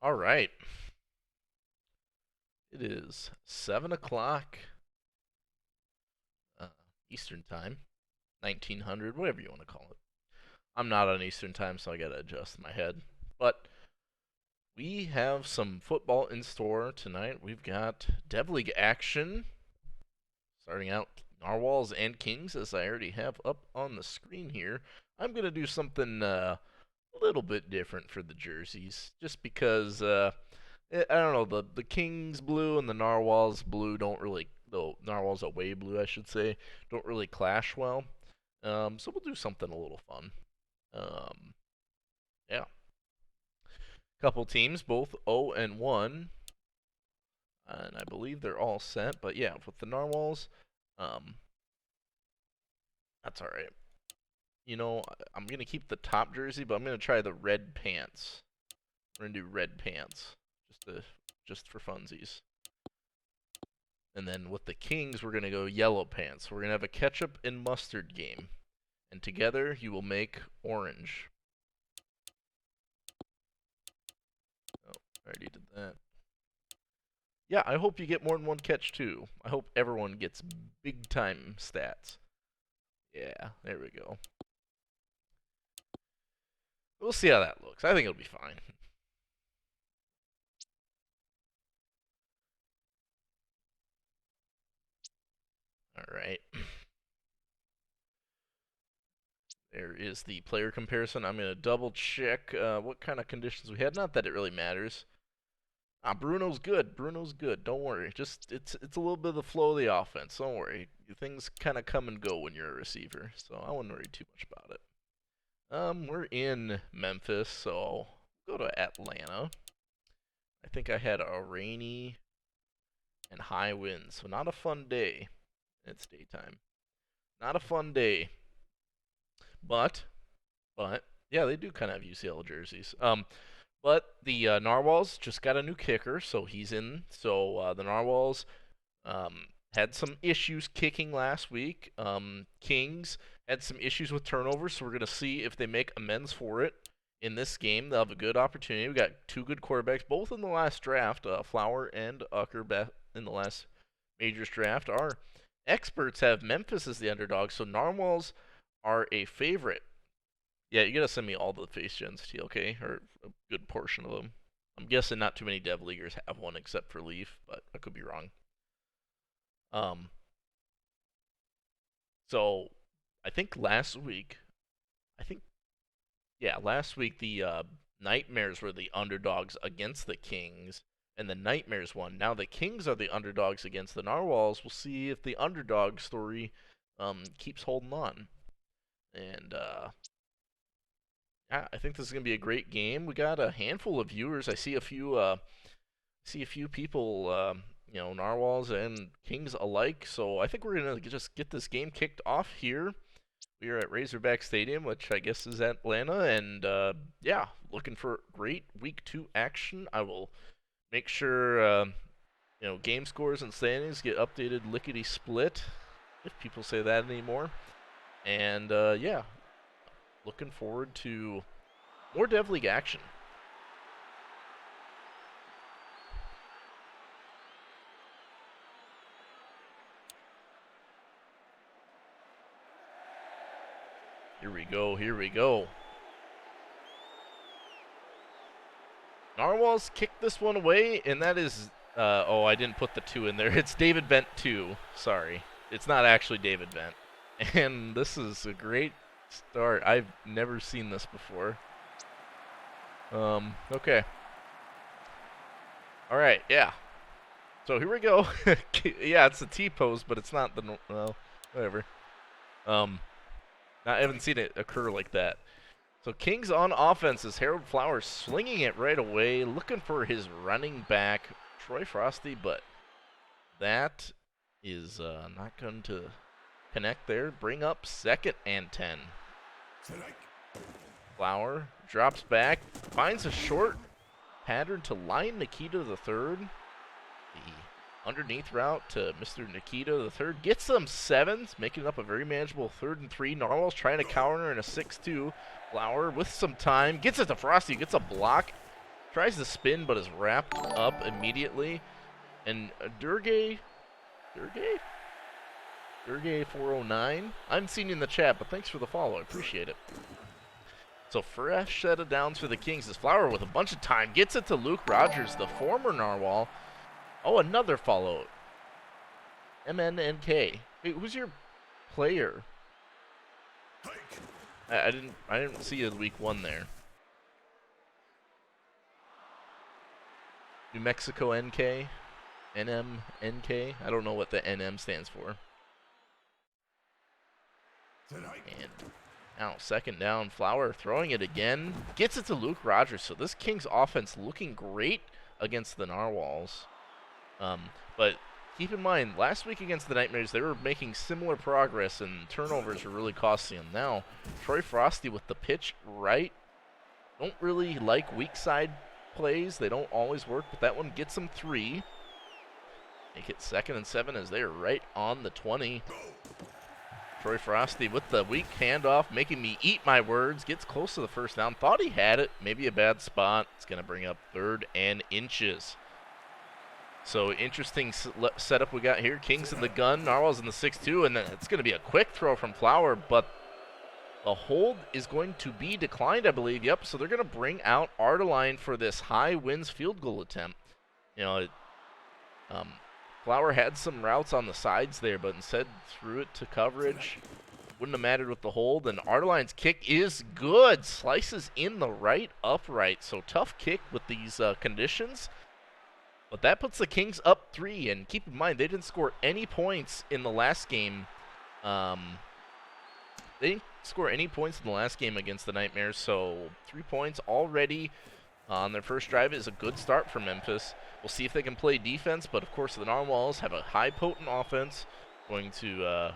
All right. It is 7 o'clock uh, Eastern Time, 1900, whatever you want to call it. I'm not on Eastern Time, so I got to adjust my head. But we have some football in store tonight. We've got Dev League action starting out Narwhals and Kings, as I already have up on the screen here. I'm going to do something a little bit different for the jerseys, just because I don't know, the Kings blue and the Narwhals blue don't really, the Narwhals away blue I should say, don't really clash well. So we'll do something a little fun. Um, yeah, couple teams, both 0 and 1, and I believe they're all set. But yeah, with the Narwhals, um, that's all right. You know, I'm gonna keep the top jersey, but I'm gonna try the red pants. We're gonna do red pants, just for funsies. And then with the Kings, we're going to go yellow pants. We're going to have a ketchup and mustard game. And together, you will make orange. Oh, I already did that. Yeah, I hope you get more than one catch, too. I hope everyone gets big-time stats. Yeah, there we go. We'll see how that looks. I think it'll be fine. All right. There is the player comparison. I'm going to double check what kind of conditions we had. Not that it really matters. Bruno's good. Bruno's good. Don't worry. Just it's a little bit of the flow of the offense. Don't worry. Things kind of come and go when you're a receiver, so I wouldn't worry too much about it. We're in Memphis, so go to Atlanta. I think I had a rainy and high winds, so not a fun day. It's daytime. Not a fun day. But yeah, they do kind of have UCL jerseys. But the Narwhals just got a new kicker, so he's in. So the Narwhals had some issues kicking last week. Kings had some issues with turnovers, so we're going to see if they make amends for it in this game. They'll have a good opportunity. We got two good quarterbacks, both in the last draft, Flower and Ucker in the last Majors draft. Our experts have Memphis as the underdog, so Narwhals are a favorite. Yeah, you gotta send me all the face gens, TLK, or a good portion of them. I'm guessing not too many Dev Leaguers have one except for Leaf, but I could be wrong. Um, so I think last week, I think yeah, last week the Nightmares were the underdogs against the Kings, and the Nightmares won. Now the Kings are the underdogs against the Narwhals. We'll see if the underdog story keeps holding on. And yeah, I think this is gonna be a great game. We got a handful of viewers. I see a few people, Narwhals and Kings alike. So I think we're gonna just get this game kicked off here. We are at Razorback Stadium, which I guess is Atlanta, and yeah, looking for great Week 2 action. I will make sure game scores and standings get updated lickety split, if people say that anymore. And yeah, looking forward to more Dev League action. Here we go, here we go. Narwhals kick this one away, and that is, oh, I didn't put the 2 in there. It's David Bent 2, sorry. It's not actually David Bent. And this is a great start. I've never seen this before. Okay. All right, yeah. So here we go. Yeah, it's a T-pose, but it's not the, well, whatever. I haven't seen it occur like that. So Kings on offense is Harold Flowers slinging it right away, looking for his running back, Troy Frosty, but that is not going to connect there. Bring up 2nd and 10. Flower drops back, finds a short pattern to line Nikita the third. The underneath route to Mr. Nikita the third gets them 7s, making it up a very manageable 3rd and 3. Narwhals trying to counter in a 6-2. Flower with some time gets it to Frosty, gets a block, Tries to spin, but is wrapped up immediately. And Durgay 409. I'm seeing you in the chat, but thanks for the follow. I appreciate it. So fresh set of downs for the Kings. This Flower with a bunch of time gets it to Luke Rogers, the former Narwhal. Oh, another follow. MNNK. Hey, who's your player? I didn't see a week 1 there. New Mexico NK? NMNK? I don't know what the NM stands for. And now, second down, Flower throwing it again. Gets it to Luke Rogers. So this Kings offense looking great against the Narwhals. But keep in mind, last week against the Nightmares, they were making similar progress, and turnovers were really costing them. Now, Troy Frosty with the pitch right. Don't really like weak side plays. They don't always work, but that one gets them 3. Make it 2nd and 7 as they are right on the 20. Troy Frosty with the weak handoff, making me eat my words. Gets close to the first down. Thought he had it. Maybe a bad spot. It's going to bring up 3rd and inches. So interesting setup we got here. Kings in the gun, Narwhals in the 6-2, and then it's going to be a quick throw from Flower, but the hold is going to be declined, I believe. Yep, so they're going to bring out Ardeline for this high wins field goal attempt. You know, Flower had some routes on the sides there, but instead threw it to coverage. Wouldn't have mattered with the hold, and Ardeline's kick is good. Slices in the right upright, so tough kick with these conditions. But that puts the Kings up 3, and keep in mind, they didn't score any points in the last game. They didn't score any points in the last game against the Nightmares, so 3 points already on their first drive is a good start for Memphis. We'll see if they can play defense, but of course the Narwhals have a high potent offense. Going to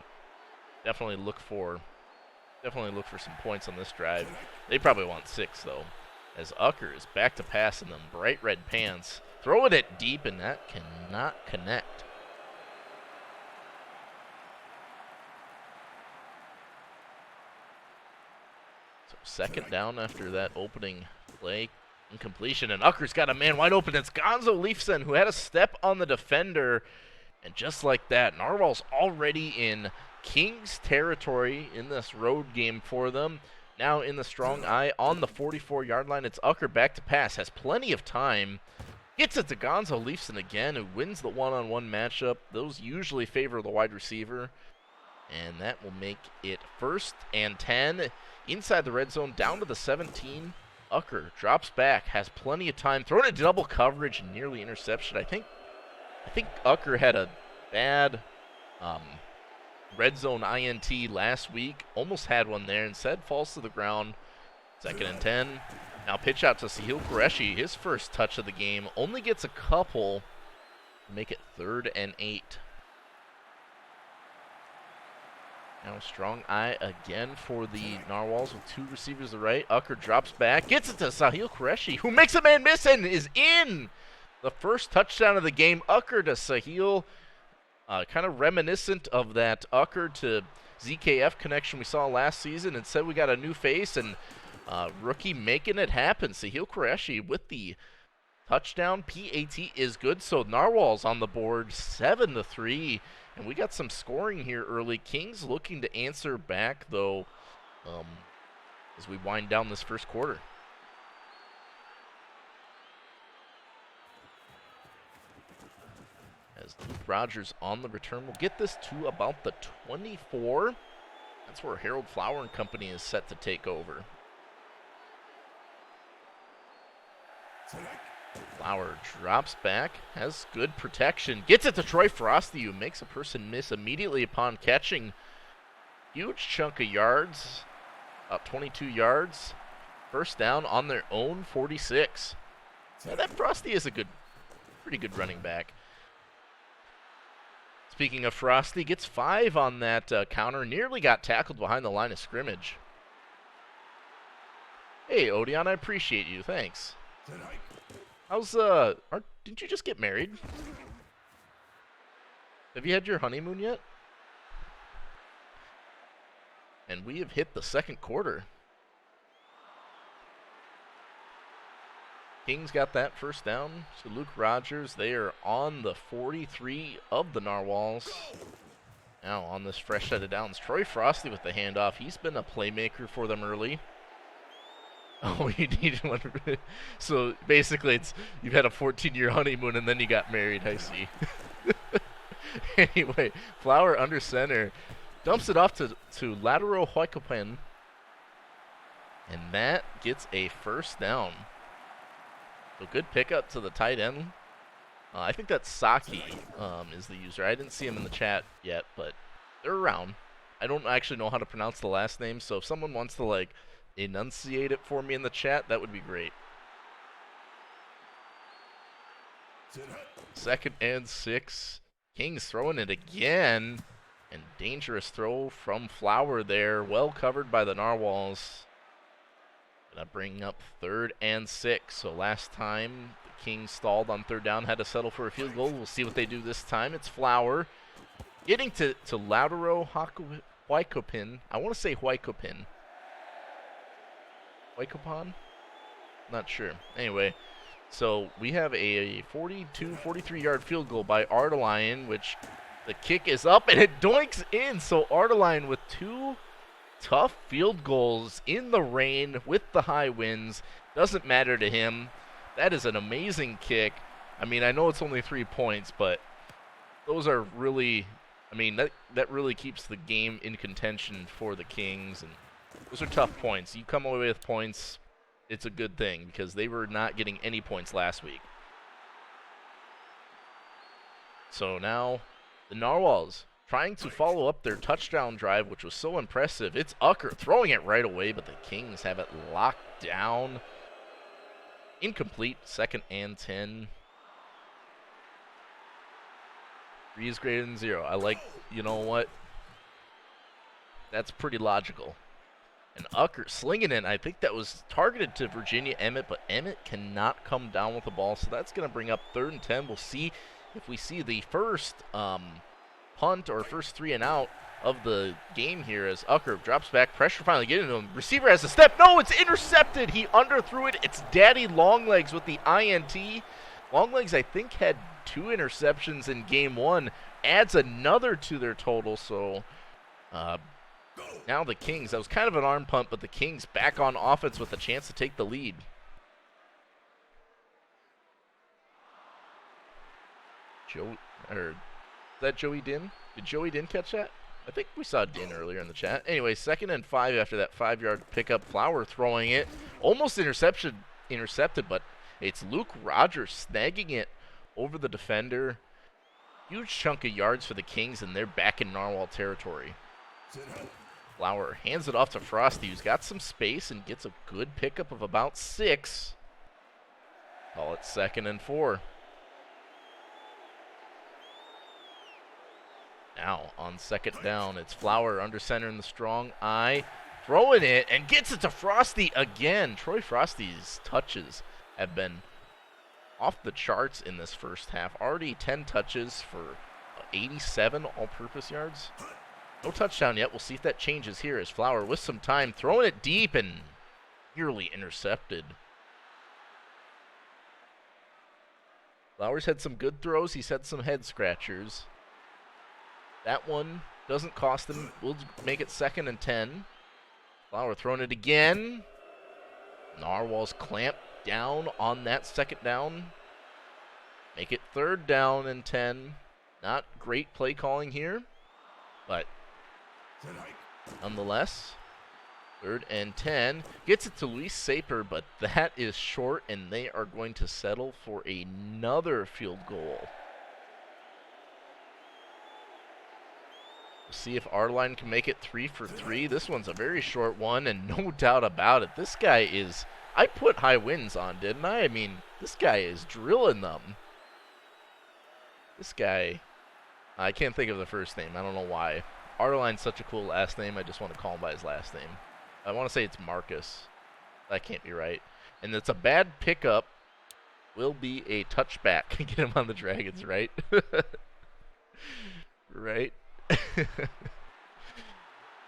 definitely look for some points on this drive. They probably want 6 though, as Ucker is back to pass in them bright red pants. Throwing it deep, and that cannot connect. So 2nd down after that opening play. Incompletion, and Ucker's got a man wide open. It's Gonzo Leafson who had a step on the defender. And just like that, Narwhal's already in Kings territory in this road game for them. Now in the strong eye on the 44-yard line. It's Ucker back to pass. Has plenty of time. Gets it to Gonzo Leafson again, who wins the one-on-one matchup. Those usually favor the wide receiver. And that will make it 1st and 10. Inside the red zone, down to the 17. Ucker drops back, has plenty of time. Throwing it double coverage and nearly interception. I think Ucker had a bad red zone INT last week. Almost had one there. Instead, falls to the ground. 2nd and 10. Now pitch out to Sahil Qureshi, his first touch of the game. Only gets a couple to make it 3rd and 8. Now strong eye again for the Narwhals with 2 receivers to the right. Ucker drops back, gets it to Sahil Qureshi, who makes a man miss and is in. The first touchdown of the game. Ucker to Sahil. Kind of reminiscent of that Ucker to ZKF connection we saw last season. Instead, we got a new face, and rookie making it happen. Sahil Qureshi with the touchdown. PAT is good, so Narwhal's on the board 7-3. And we got some scoring here early. Kings looking to answer back, though, as we wind down this first quarter. As Luke Rogers on the return, we'll get this to about the 24. That's where Harold Flower and Company is set to take over. Flower drops back, has good protection, gets it to Troy Frosty, who makes a person miss immediately upon catching. Huge chunk of yards, about 22 yards. First down on their own 46. Yeah, that Frosty is a pretty good running back. Speaking of Frosty, gets 5 on that counter. Nearly got tackled behind the line of scrimmage. Hey, Odeon, I appreciate you. Thanks. How's, didn't you just get married? Have you had your honeymoon yet? And we have hit the second quarter. Kings got that first down. So Luke Rogers, they are on the 43 of the Narwhals. Now on this fresh set of downs, Troy Frosty with the handoff. He's been a playmaker for them early. Oh, you need one. So basically, it's you've had a 14-year honeymoon and then you got married. I see. Anyway, Flower under center, dumps it off to lateral Huaycopan, and that gets a first down. So good pickup to the tight end. I think that's Saki is the user. I didn't see him in the chat yet, but they're around. I don't actually know how to pronounce the last name, so if someone wants to like enunciate it for me in the chat, that would be great. 2nd and 6. Kings throwing it again, and dangerous throw from Flower there, well covered by the Narwhals. Gonna bring up 3rd and 6. So last time the Kings stalled on 3rd down, had to settle for a field goal. We'll see what they do this time. It's Flower getting to Lautaro Huaycopan. I want to say Huaycopan. Huaycopan? Not sure. Anyway, so we have a 42, 43-yard field goal by Artelion, which the kick is up and it doinks in. So Artelion with 2 tough field goals in the rain with the high winds. Doesn't matter to him. That is an amazing kick. I mean, I know it's only 3 points, but those are really, I mean, that really keeps the game in contention for the Kings. And those are tough points. You come away with points, it's a good thing because they were not getting any points last week. So now the Narwhals trying to follow up their touchdown drive, which was so impressive. It's Ucker throwing it right away, but the Kings have it locked down. Incomplete, 2nd and 10. 3 is greater than 0. I like, you know what? That's pretty logical. And Ucker slinging it. I think that was targeted to Virginia Emmett, but Emmett cannot come down with the ball, so that's going to bring up 3rd and 10. We'll see if we see the first punt or first 3 and out of the game here as Ucker drops back. Pressure finally getting to him. Receiver has a step. No, it's intercepted. He underthrew it. It's Daddy Longlegs with the INT. Longlegs, I think, had 2 interceptions in game 1. Adds another to their total, so now the Kings, that was kind of an arm punt, but the Kings back on offense with a chance to take the lead. Is that Joey Din? Did Joey Din catch that? I think we saw Din earlier in the chat. Anyway, 2nd and 5 after that 5-yard pickup. Flower throwing it. Almost intercepted, but it's Luke Rogers snagging it over the defender. Huge chunk of yards for the Kings, and they're back in Narwhal territory. Flower hands it off to Frosty, who's got some space and gets a good pickup of about 6. Call it 2nd and 4. Now on 2nd down, it's Flower under center in the strong eye, throwing it and gets it to Frosty again. Troy Frosty's touches have been off the charts in this first half. Already 10 touches for 87 all-purpose yards. No touchdown yet. We'll see if that changes here as Flower with some time throwing it deep and nearly intercepted. Flowers had some good throws. He's had some head scratchers. That one doesn't cost him. We'll make it 2nd and 10. Flower throwing it again. Narwhals clamp down on that 2nd down. Make it 3rd down and 10. Not great play calling here, but nonetheless, 3rd and 10. Gets it to Luis Saper, but that is short, and they are going to settle for another field goal. We'll see if Artelion can make it 3 for 3. This one's a very short one, and no doubt about it. This guy is... I put high winds on, didn't I? I mean, this guy is drilling them. This guy... I can't think of the first name. I don't know why. Artelion's such a cool last name. I just want to call him by his last name. I want to say it's Marcus. That can't be right. And it's a bad pickup. Will be a touchback. Get him on the Dragons, right? Right?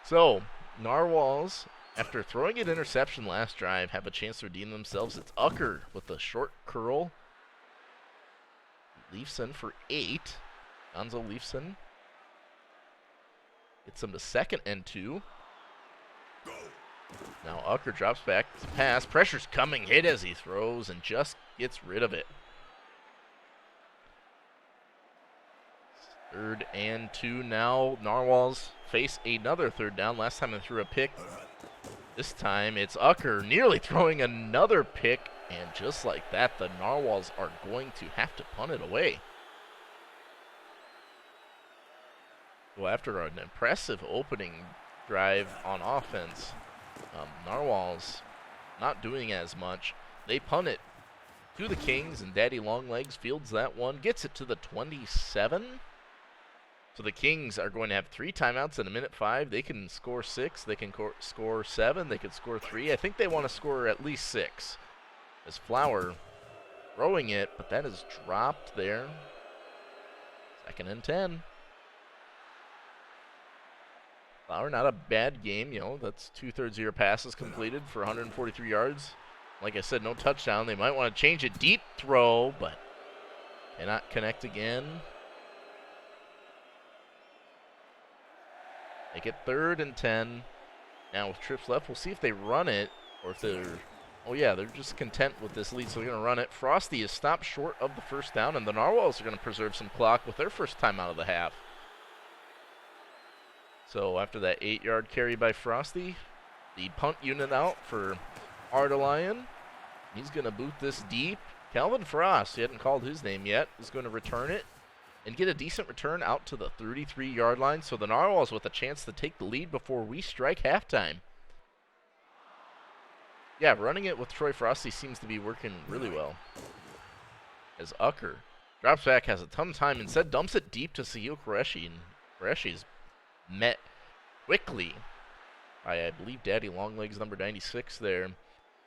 So, Narwhals after throwing an interception last drive, have a chance to redeem themselves. It's Ucker with a short curl. Leafson for 8. Gonzo Leafson gets him to 2nd and 2. Now Ucker drops back to pass. Pressure's coming. Hit as he throws and just gets rid of it. 3rd and 2 now. Narwhals face another 3rd down. Last time they threw a pick. This time it's Ucker nearly throwing another pick. And just like that, the Narwhals are going to have to punt it away. Well, after an impressive opening drive on offense, Narwhals not doing as much. They punt it to the Kings, and Daddy Longlegs fields that one, gets it to the 27. So the Kings are going to have 3 timeouts in a minute 5. They can score 6. They can score 7. They can score 3. I think they want to score at least 6. As Flower throwing it, but that is dropped there. 2nd and 10. Flower, not a bad game, you know. That's 2/3 of your passes completed for 143 yards. Like I said, no touchdown. They might want to change it. Deep throw, but cannot connect again. They get 3rd and 10. Now with trips left, we'll see if they run it or if they're... Oh, yeah, they're just content with this lead, so they're going to run it. Frosty is stopped short of the 1st down, and the Narwhals are going to preserve some clock with their first time out of the half. So after that 8-yard carry by Frosty, the punt unit out for Ardelion. He's going to boot this deep. Calvin Frost, he hadn't called his name yet, is going to return it and get a decent return out to the 33-yard line. So the Narwhals with a chance to take the lead before we strike halftime. Yeah, running it with Troy Frosty seems to be working really well. As Ucker drops back, has a ton of time, instead dumps it deep to Sahil Qureshi, and Qureshi's met quickly by, I believe, Daddy Longlegs, number 96 there.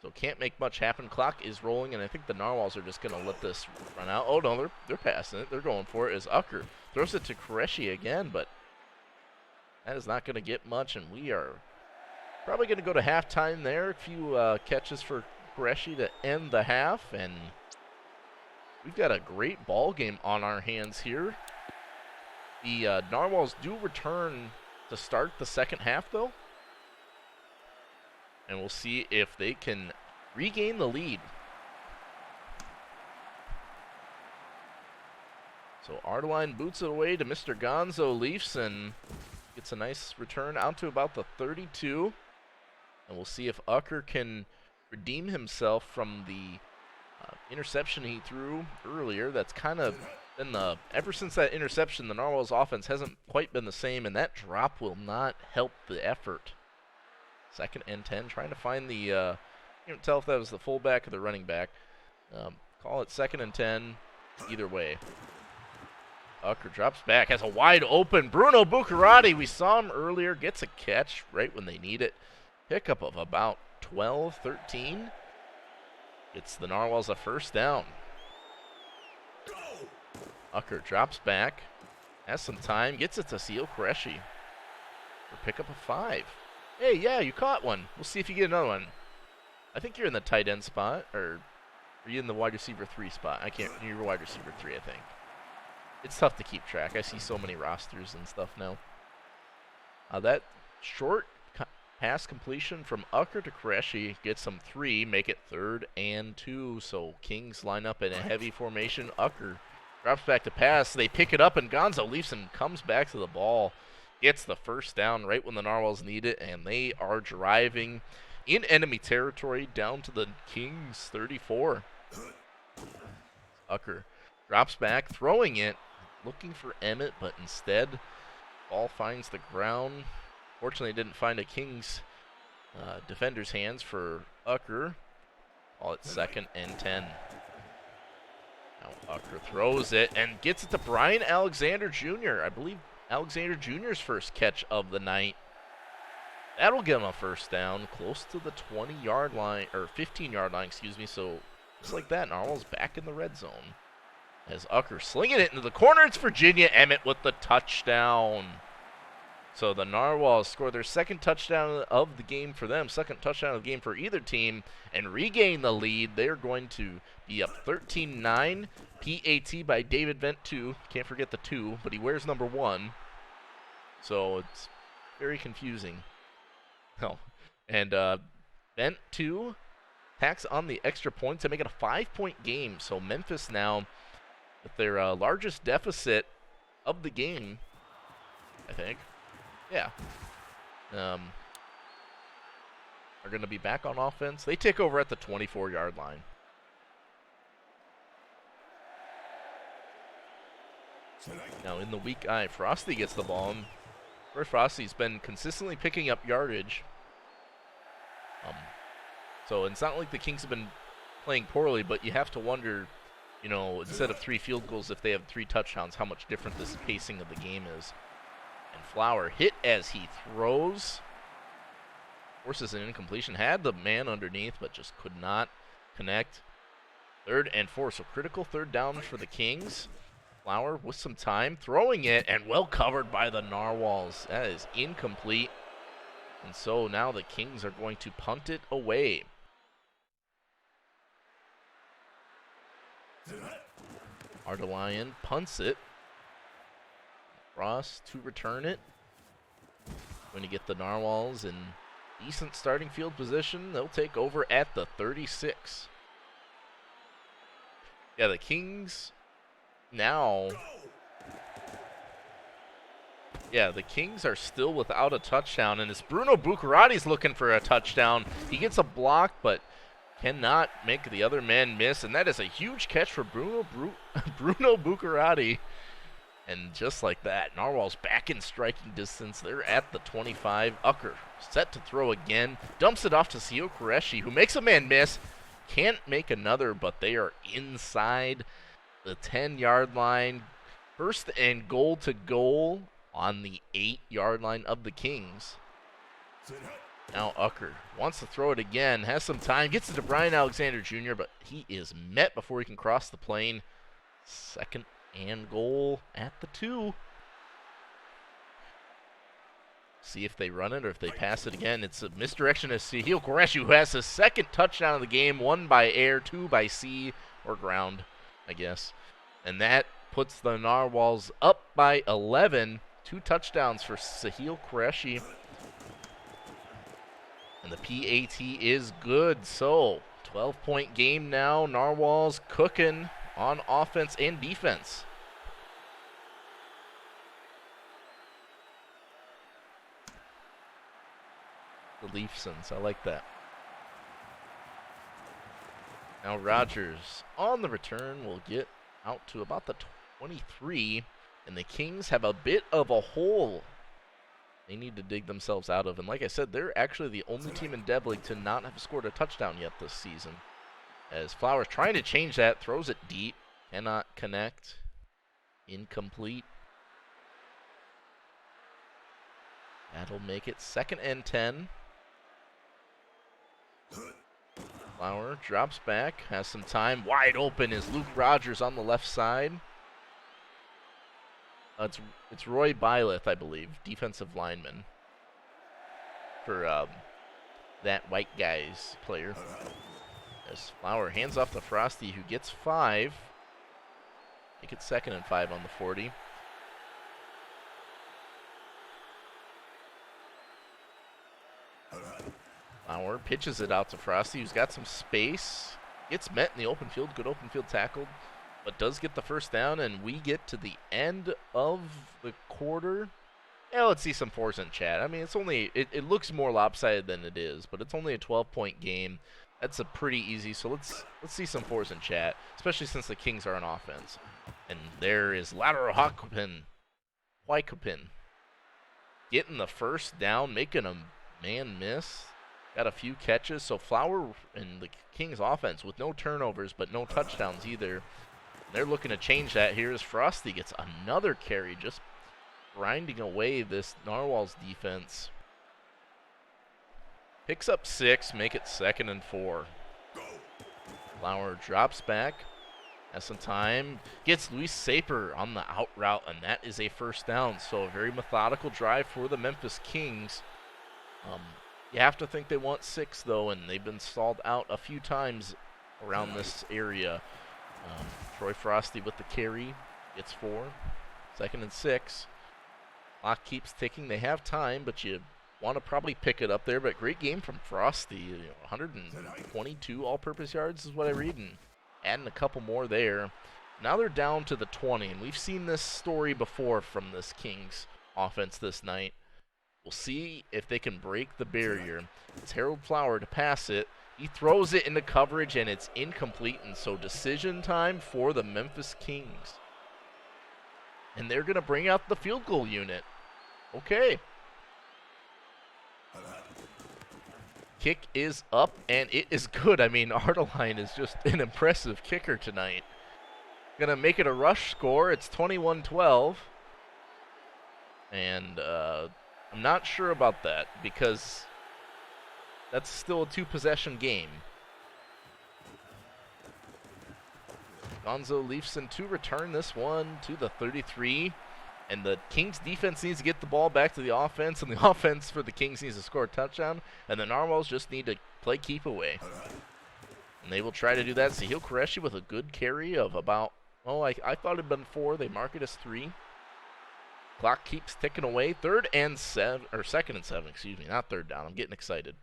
So can't make much happen. Clock is rolling, and I think the Narwhals are just going to let this run out. Oh, no, they're passing it. They're going for it as Ucker throws it to Qureshi again, but that is not going to get much, and we are probably going to go to halftime there. A few catches for Qureshi to end the half, and we've got a great ball game on our hands here. The Narwhals do return to start the 2nd half, though. And we'll see if they can regain the lead. So Ardelein boots it away to Mr. Gonzo Leafson. Gets a nice return out to about the 32. And we'll see if Ucker can redeem himself from the interception he threw earlier. That's kind of been ever since that interception, the Narwhals offense hasn't quite been the same, and that drop will not help the effort. 2nd and 10, trying to find the, you can't tell if that was the fullback or the running back. Call it 2nd and 10, either way. Ucker drops back, has a wide open Bruno Buccarati. We saw him earlier, gets a catch right when they need it. Pickup of about 12, 13. Gets the Narwhals a 1st down. Ucker drops back, has some time, gets it to Sahil Qureshi for pickup of 5. Hey, yeah, you caught one. We'll see if you get another one. I think you're in the tight end spot, or are you in the wide receiver 3 spot? I can't. You're wide receiver 3, I think. It's tough to keep track. I see so many rosters and stuff now. That short pass completion from Ucker to Qureshi gets them 3, make it 3rd and 2. So Kings line up in a heavy formation. Ucker drops back to pass. They pick it up, and Gonzo Leafson comes back to the ball. Gets the 1st down right when the Narwhals need it, and they are driving in enemy territory down to the Kings 34. Ucker drops back, throwing it, looking for Emmett, but instead, ball finds the ground. Fortunately, didn't find a Kings defender's hands for Ucker. Call it 2nd and 10. Now Ucker throws it and gets it to Brian Alexander Jr. I believe Alexander Jr.'s first catch of the night. That'll give him a 1st down, close to the 20-yard line, or 15-yard line, excuse me. So just like that, Narwhals back in the red zone. As Ucker slinging it into the corner, it's Virginia Emmett with the touchdown. So the Narwhals score their second touchdown of the game for them, second touchdown of the game for either team, and regain the lead. They're going to be up 13-9. PAT by David Vent 2. Can't forget the 2, but he wears number 1. So it's very confusing. Oh. And Vent 2 tacks on the extra points to make it a 5-point game. So Memphis now with their largest deficit of the game, I think. Yeah. Are going to be back on offense. They take over at the 24-yard line. Now in the weak eye, Frosty gets the ball. Frosty's been consistently picking up yardage. So it's not like the Kings have been playing poorly, but you have to wonder, you know, instead of 3 field goals, if they have 3 touchdowns, how much different this pacing of the game is. And Flower hit as he throws. Forces an incompletion. Had the man underneath, but just could not connect. 3rd and 4, so critical 3rd down for the Kings. Flower with some time, throwing it, and well covered by the Narwhals. That is incomplete. And so now the Kings are going to punt it away. Ardelion punts it. Frost to return it. Going to get the Narwhals in decent starting field position. They'll take over at the 36. Yeah, the Kings now... Yeah, the Kings are still without a touchdown, and it's Bruno Buccarati's looking for a touchdown. He gets a block, but cannot make the other man miss, and that is a huge catch for Bruno Buccarati. And just like that, Narwhal's back in striking distance. They're at the 25. Ucker set to throw again. Dumps it off to Sio Qureshi, who makes a man miss. Can't make another, but they are inside the 10-yard line. 1st and goal to goal on the 8-yard line of the Kings. Now Ucker wants to throw it again. Has some time. Gets it to Brian Alexander Jr., but he is met before he can cross the plane. 2nd and goal at the 2. See if they run it or if they pass it again. It's a misdirection as Sahil Qureshi, who has his 2nd touchdown of the game. 1 by air, 2 by sea or ground, I guess. And that puts the Narwhals up by 11. 2 touchdowns for Sahil Qureshi. And the PAT is good. So 12-point game now. Narwhals cooking on offense and defense. The Leafsons, I like that. Now Rogers on the return will get out to about the 23, and the Kings have a bit of a hole they need to dig themselves out of. And like I said, they're actually the only team in Dev League to not have scored a touchdown yet this season. As Flowers trying to change that, throws it deep, cannot connect, incomplete. That'll make it 2nd and 10. Flower drops back, has some time. Wide open is Luke Rogers on the left side. It's Roy Byleth, I believe, defensive lineman for that white guy's player. As Flower hands off to Frosty, who gets 5. Make it 2nd and 5 on the 40. Flower pitches it out to Frosty, who's got some space. Gets met in the open field. Good open field tackle. But does get the 1st down, and we get to the end of the quarter. Yeah, let's see some 4s in chat. I mean, it's only, it looks more lopsided than it is, but it's only a 12-point game. That's a pretty easy, so let's see some 4s in chat, especially since the Kings are on offense. And there is Lateral Huckpin, getting the 1st down, making a man miss. Got a few catches, so Flower and the Kings offense with no turnovers, but no touchdowns either. They're looking to change that. Here's Frosty gets another carry, just grinding away this Narwhals defense. Picks up 6, make it 2nd and 4. Flower drops back, Has some time. Gets Luis Saper on the out route, and that is a first down. So a very methodical drive for the Memphis Kings. You have to think they want 6, though, and they've been stalled out a few times around this area. Troy Frosty with the carry. Gets 4. 2nd and 6. Clock keeps ticking. They have time, but you want to probably pick it up there. But great game from Frosty. 122 all-purpose yards is what I read, and adding a couple more there. Now they're down to the 20, and we've seen this story before from this Kings offense this night. We'll see if they can break the barrier. It's Harold Flower to pass it. He throws it into coverage, and it's incomplete, and so decision time for the Memphis Kings. And they're going to bring out the field goal unit. Okay. Kick is up, and it is good. I mean, Ardeline is just an impressive kicker tonight. Going to make it a rush score. It's 21-12. And I'm not sure about that because that's still a 2-possession game. Gonzo Leafson to return this one to the 33. And the Kings defense needs to get the ball back to the offense, and the offense for the Kings needs to score a touchdown, and the Narwhals just need to play keep away. And they will try to do that. Sahil Qureshi with a good carry of about, I thought it had been 4. They mark it as 3. Clock keeps ticking away. 2nd and 7, excuse me, not 3rd down. I'm getting excited.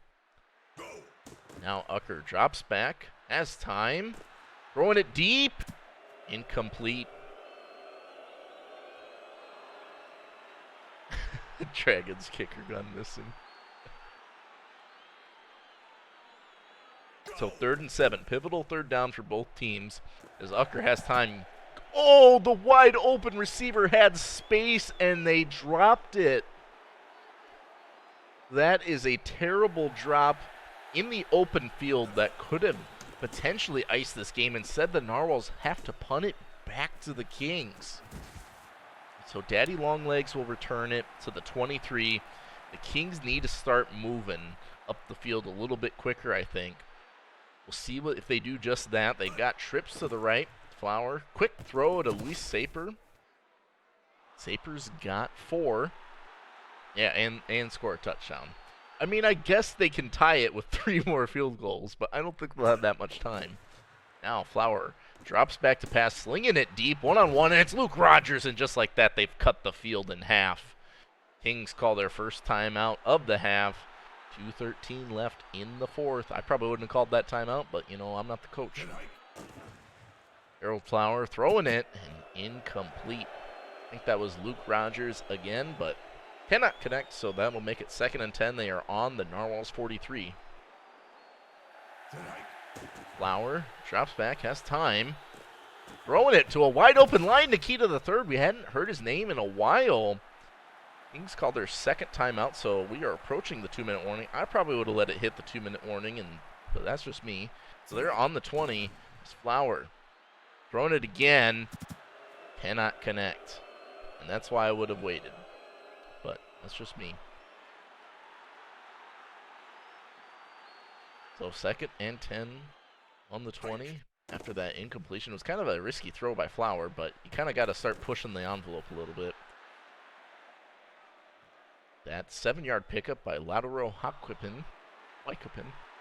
Now Ucker drops back, has time, throwing it deep, incomplete. Dragon's kicker gun missing. So 3rd and 7, pivotal 3rd down for both teams as Ucker has time. Oh, the wide open receiver had space and they dropped it. That is a terrible drop in the open field that could have potentially iced this game. Instead, the Narwhals have to punt it back to the Kings. So Daddy Longlegs will return it to the 23. The Kings need to start moving up the field a little bit quicker, I think. We'll see if they do just that. They've got trips to the right. Flower, quick throw to Luis Saper. Saper's got 4. Yeah, and score a touchdown. I mean, I guess they can tie it with 3 more field goals, but I don't think they'll have that much time. Now Flower drops back to pass, slinging it deep, one-on-one, and it's Luke Rogers, and just like that, they've cut the field in half. Kings call their first timeout of the half. 2:13 left in the 4th. I probably wouldn't have called that timeout, but, I'm not the coach. Harold Flower throwing it, and incomplete. I think that was Luke Rogers again, but cannot connect, so that will make it 2nd and 10. They are on the Narwhals 43. Flower drops back, has time. Throwing it to a wide open line, Nikita the 3rd. We hadn't heard his name in a while. Kings called their 2nd timeout, so we are approaching the 2-minute warning. I probably would have let it hit the 2-minute warning, but that's just me. So they're on the 20. It's Flower. Throwing it again. Cannot connect. And that's why I would have waited. But that's just me. So 2nd and 10 on the 20. After that incompletion, it was kind of a risky throw by Flower, but you kind of got to start pushing the envelope a little bit. That 7-yard pickup by Laudero Huykopin.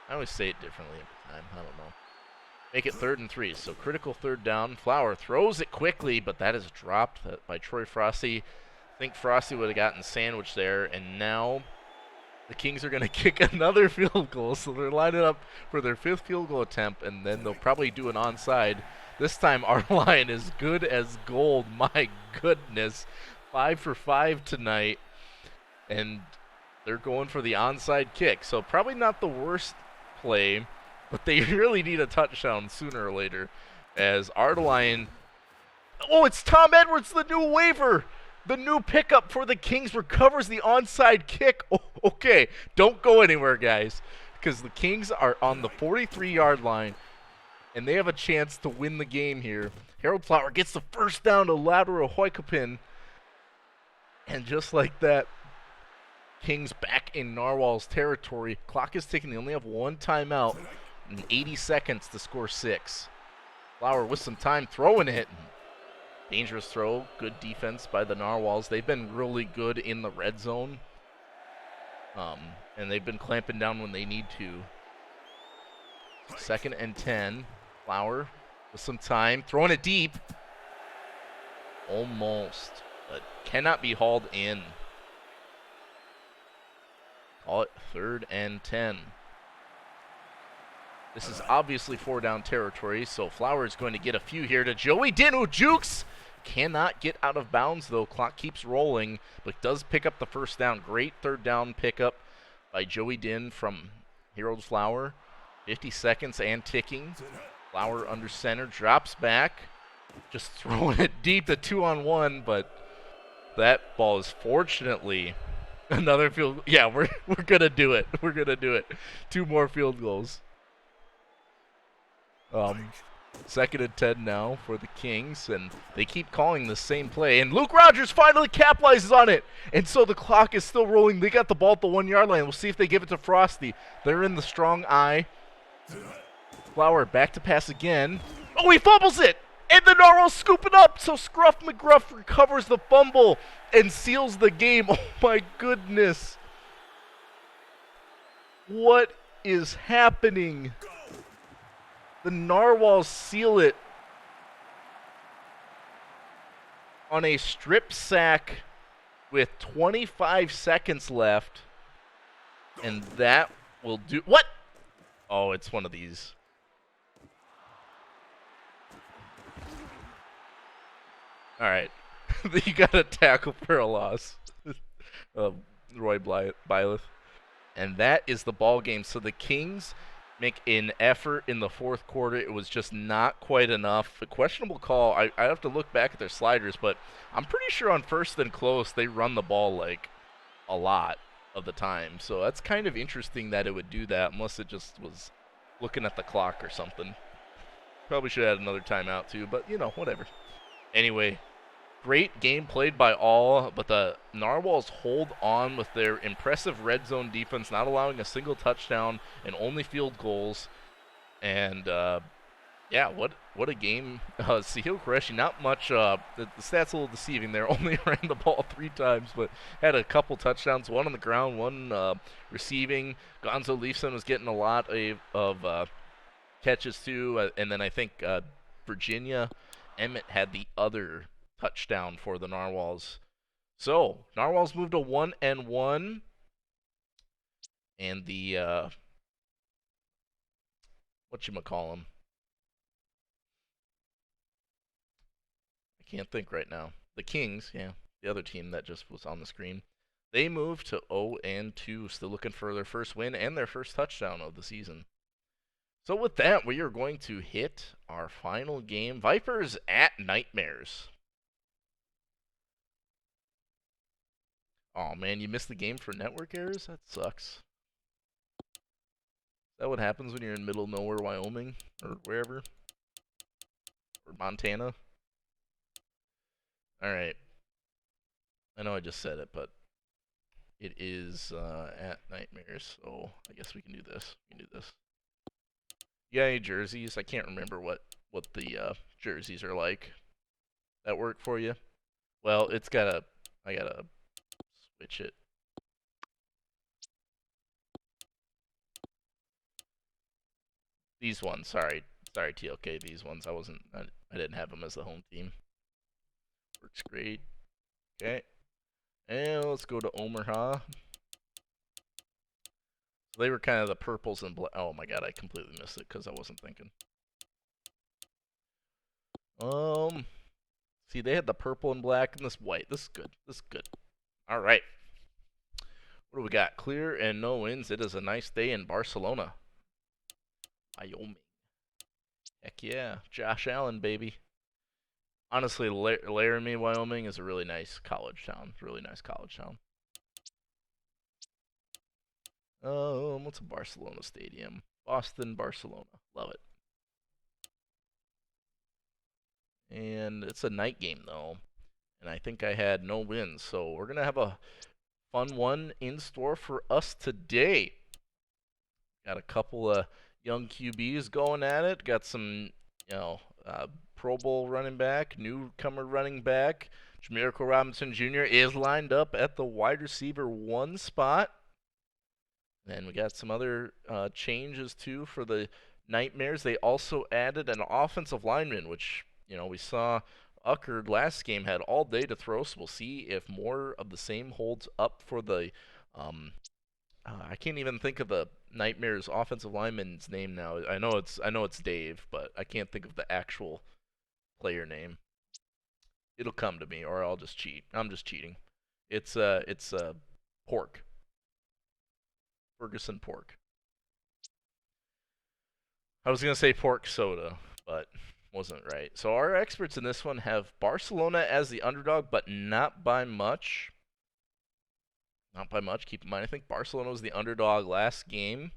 I always say it differently every time. I don't know. Make it 3rd and 3. So critical 3rd down. Flower throws it quickly, but that is dropped by Troy Frosty. I think Frosty would have gotten sandwiched there, and now the Kings are going to kick another field goal. So they're lining up for their 5th field goal attempt, and then they'll probably do an onside. This time our line is good as gold. My goodness. 5 for 5 tonight. And they're going for the onside kick. So probably not the worst play, but they really need a touchdown sooner or later. As Ardeline, it's Tom Edwards, the new waiver. The new pickup for the Kings recovers the onside kick. Oh, okay, don't go anywhere, guys, because the Kings are on the 43-yard line, and they have a chance to win the game here. Harold Flower gets the first down to Laudero Huykopin, and just like that, Kings back in Narwhals territory. Clock is ticking. They only have 1 timeout and 80 seconds to score 6. Flower with some time throwing it. Dangerous throw. Good defense by the Narwhals. They've been really good in the red zone. And they've been clamping down when they need to. 2nd and 10. Flower with some time. Throwing it deep. Almost. But cannot be hauled in. Call it 3rd and 10. This is obviously 4-down territory, so Flower is going to get a few here to Joey Din, who jukes. Cannot get out of bounds, though. Clock keeps rolling, but does pick up the 1st down. Great 3rd down pickup by Joey Din from Harold Flower. 50 seconds and ticking. Flower under center, drops back. Just throwing it deep, the 2-on-1, but that ball is fortunately another field. Yeah, we're going to do it. We're going to do it. 2 more field goals. 2nd and 10 now for the Kings, and they keep calling the same play. And Luke Rogers finally capitalizes on it, and so the clock is still rolling. They got the ball at the 1-yard line. We'll see if they give it to Frosty. They're in the strong eye. Flower back to pass again. Oh, he fumbles it, and the Narwhals scoop it up. So Scruff McGruff recovers the fumble and seals the game. Oh my goodness, what is happening? The Narwhals seal it on a strip sack with 25 seconds left. And that will do... What? Oh, it's one of these. All right. You got a tackle for a loss. Roy Byleth. And that is the ball game. So the Kings make an effort in the 4th quarter. It was just not quite enough. A questionable call. I have to look back at their sliders, but I'm pretty sure on 1st and close they run the ball like a lot of the time. So that's kind of interesting that it would do that, unless it just was looking at the clock or something. Probably should have had another timeout too, but you know, whatever. Anyway, great game played by all, but the Narwhals hold on with their impressive red zone defense, not allowing a single touchdown and only field goals. And yeah, what a game. Sahil Qureshi, not much. The stats a little deceiving there. Only ran the ball 3 times, but had a couple touchdowns. 1 on the ground, 1 receiving. Gonzo Leafson was getting a lot of catches too, and then I think Virginia Emmett had the other touchdown for the Narwhals. So Narwhals moved to 1-1, and the whatchamacallem? I can't think right now. The Kings, yeah, the other team that just was on the screen. They moved to 0-2, still looking for their first win and their first touchdown of the season. So with that, we are going to hit our final game. Vipers at Nightmares. Oh man, you missed the game for network errors? That sucks. Is that what happens when you're in middle of nowhere, Wyoming? Or wherever? Or Montana? Alright. I know I just said it, but it is at Nightmares, so I guess we can do this. We can do this. You got any jerseys? I can't remember what the jerseys are like. That work for you? Well, I gotta switch it. These ones, sorry TLK, these ones, I didn't have them as the home team. Works great. Okay. And let's go to Omaha. So they were kind of the purples and black. Oh my god, I completely missed it because I wasn't thinking. See, they had the purple and black and this white. This is good. This is good. All right. What do we got? Clear and no winds. It is a nice day in Barcelona, Wyoming. Heck yeah. Josh Allen, baby. Honestly, Laramie, Wyoming is a really nice college town. Really nice college town. What's a Barcelona stadium? Boston, Barcelona. Love it. And it's a night game, though. And I think I had no wins. So we're going to have a fun one in store for us today. Got a couple of young QBs going at it. Got some, Pro Bowl running back, newcomer running back, Jamaica Robinson Jr. is lined up at the wide receiver 1 spot. And we got some other changes too for the Nightmares. They also added an offensive lineman, which we saw Uckard last game had all day to throw. So we'll see if more of the same holds up for the. I can't even think of the Nightmares offensive lineman's name now. I know it's Dave, but I can't think of the actual player name. It'll come to me, or I'll just cheat. I'm just cheating. It's Pork. Ferguson Pork. I was going to say pork soda, but wasn't right. So our experts in this one have Barcelona as the underdog, but not by much. Not by much. Keep in mind, I think Barcelona was the underdog last game,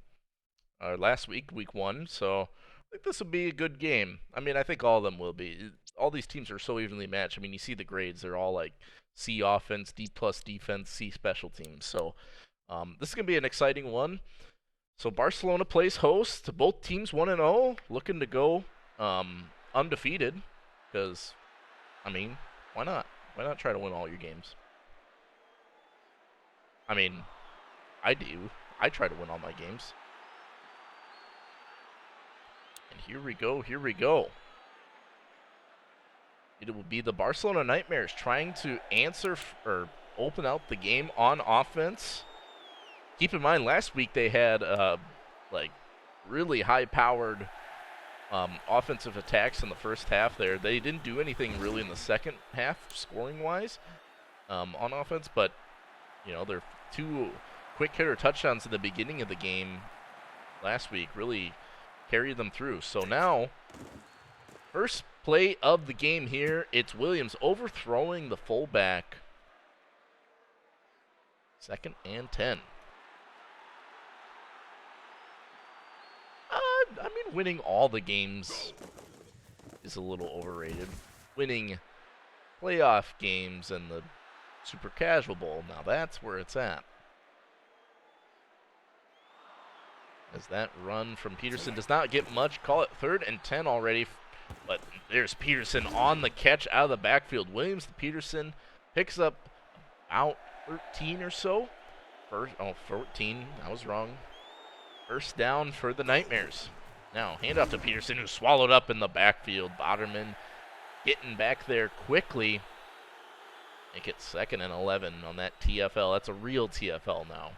or last week, week 1. So I think this will be a good game. I mean, I think all of them will be. All these teams are so evenly matched. I mean, you see the grades; they're all like C offense, D plus defense, C special teams. So this is gonna be an exciting one. So Barcelona plays host to both teams 1-0, looking to go undefeated. Because, I mean, why not? Why not try to win all your games? I mean, I do. I try to win all my games. And here we go. Here we go. It will be the Barcelona Nightmares trying to answer or open out the game on offense. Keep in mind, last week they had like really high-powered offensive attacks in the first half. There, they didn't do anything really in the second half, scoring-wise, on offense. But their 2 quick-hitter touchdowns in the beginning of the game last week really carried them through. So now, first play of the game here, it's Williams overthrowing the fullback. 2nd and 10. I mean, winning all the games is a little overrated. Winning playoff games and the Super Casual Bowl, now that's where it's at. As that run from Peterson does not get much. Call it 3rd and 10 already. But there's Peterson on the catch out of the backfield. Williams to Peterson picks up about 13 or so. 14. I was wrong. First down for the Nightmares. Now, handoff to Peterson, who's swallowed up in the backfield. Boderman getting back there quickly. Make it 2nd and 11 on that TFL. That's a real TFL now.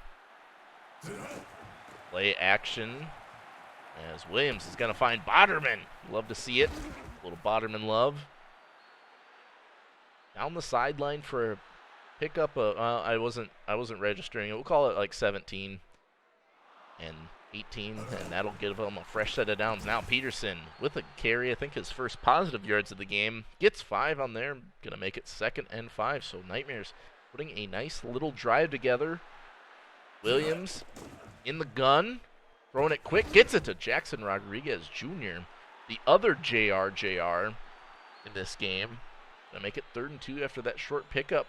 Play action as Williams is going to find Boderman. Love to see it. A little Boderman love. Down the sideline for a pickup. I wasn't registering it. We'll call it like 17 and 18, and that'll give him a fresh set of downs. Now Peterson with a carry, I think his first positive yards of the game, gets 5 on there. Gonna make it 2nd and 5. So Nightmares putting a nice little drive together. Williams in the gun, throwing it quick, gets it to Jackson Rodriguez Jr., the other JR in this game. Gonna make it 3rd and 2 after that short pickup.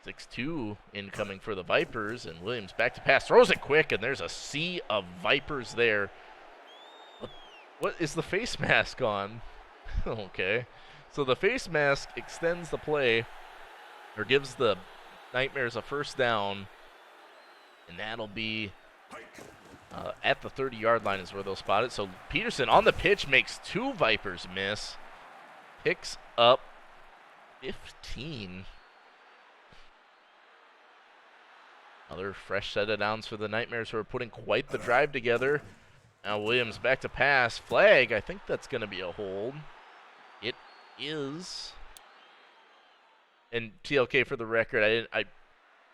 6-2 incoming for the Vipers, and Williams back to pass, throws it quick, and there's a sea of Vipers there. What is the face mask on? Okay. So the face mask extends the play, or gives the Nightmares a first down, and that'll be at the 30-yard line is where they'll spot it. So Peterson on the pitch makes 2 Vipers miss, picks up 15. Another fresh set of downs for the Nightmares, who are putting quite the drive together. Now Williams back to pass. Flag, I think that's going to be a hold. It is. And TLK, for the record,